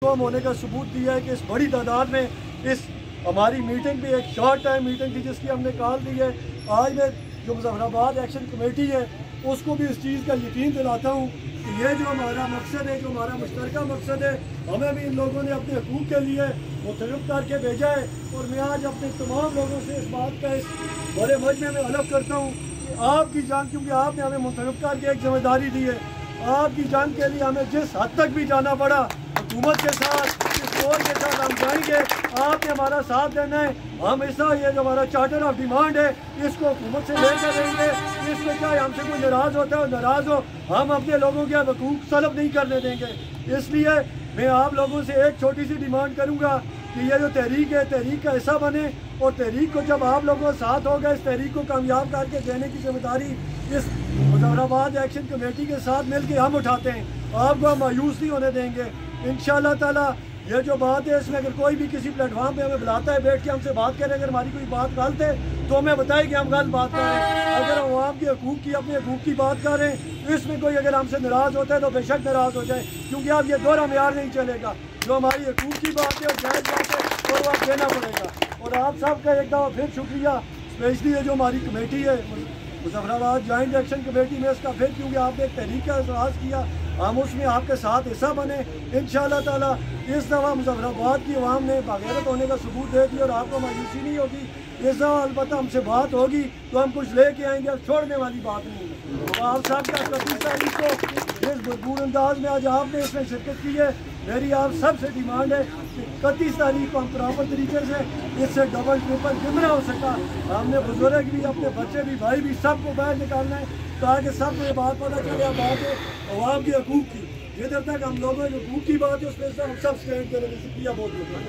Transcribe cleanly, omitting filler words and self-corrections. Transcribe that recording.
होने का सबूत दिया है कि इस बड़ी तादाद में इस हमारी मीटिंग भी एक शॉर्ट टाइम मीटिंग थी जिसकी हमने कॉल दी है। आज मैं जो मुजफ्फराबाद एक्शन कमेटी है उसको भी इस चीज़ का यकीन दिलाता हूँ कि ये जो हमारा मकसद है, जो हमारा मुश्तरका मकसद है, हमें भी इन लोगों ने अपने हकूक़ के लिए मुतरफ़ करके भेजा है। और मैं आज अपने तमाम लोगों से इस बात का इस बड़े मजमे में हलफ करता हूँ कि आपकी जान, क्योंकि आपने हमें मुतरफ़ करके एक जिम्मेदारी दी है, आपकी जान के लिए हमें जिस हद तक भी जाना पड़ा हुकूमत के साथ, इस दौर के साथ हम जाएंगे। आपने हमारा साथ देना है। हम ऐसा ये जो हमारा चार्टर ऑफ डिमांड है इसको हुकूमत से लेकर रहेंगे। इसमें चाहे हमसे कोई नाराज़ होता है नाराज़ हो, हम अपने लोगों के हकूक़ तलब नहीं करने देंगे। इसलिए मैं आप लोगों से एक छोटी सी डिमांड करूँगा कि ये जो तहरीक है, तहरीक का हिस्सा बने और तहरीक को जब आप लोगों के साथ होगा, इस तहरीक को कामयाब करके देने की जिम्मेदारी इस मुजफ्फराबाद एक्शन कमेटी के साथ मिल के हम उठाते हैं। आपको हम मायूस नहीं होने देंगे इंशाअल्लाह ताला। ये जो बात है इसमें अगर कोई भी किसी प्लेटफॉर्म पे हमें बुलाता है बैठ के हमसे बात करें, अगर हमारी कोई बात गलत है तो हमें बताए कि हम गलत बात करें। अगर हम आवाम के हकूक़ की, अपने हकूक़ की बात करें, इसमें कोई अगर हमसे नाराज़ होता है तो बेशक नाराज़ हो जाए, क्योंकि अब ये दोहरा मेयार नहीं चलेगा। जो हमारी हकूक़ की बात है और जायज़ बात है वो आप देना पड़ेगा। और आप सबका एक दफ़ा फिर शुक्रिया, स्पेशली ये जो हमारी कमेटी है मुजफ्फराबाद जॉइंट एक्शन कमेटी में, इसका फिर क्योंकि आपने एक तहरीक का आगाज़ किया, हम उसमें आपके साथ हिस्सा बने इंशाअल्लाह ताला। इस दफ़ा मुजफ्फराबाद की आवाम ने बागैरत होने का सबूत दे दिया और आपको मायूसी नहीं होगी। इस दफ़ा अलबत्ता हमसे बात होगी तो हम कुछ लेके आएंगे, छोड़ने वाली बात नहीं है। तो आप सब का 31 तारीख को इस भरपूर अंदाज में आज आपने इसमें शिरकत की है। मेरी आप सबसे डिमांड है कि 31 तारीख को हम प्रॉपर तरीके से इससे डबल ट्रिपल जितना हो सका, हमने बुजुर्ग भी, अपने बच्चे भी, भाई भी, सबको बाहर निकालना है ताकि सबको ये बात पता चले। बात है अवाम के हकूक़ की, जिधर तक हम लोगों के हकूक़ की बात है उस पर हम सब स्टैंड करेंगे। शुक्रिया बहुत बहुत।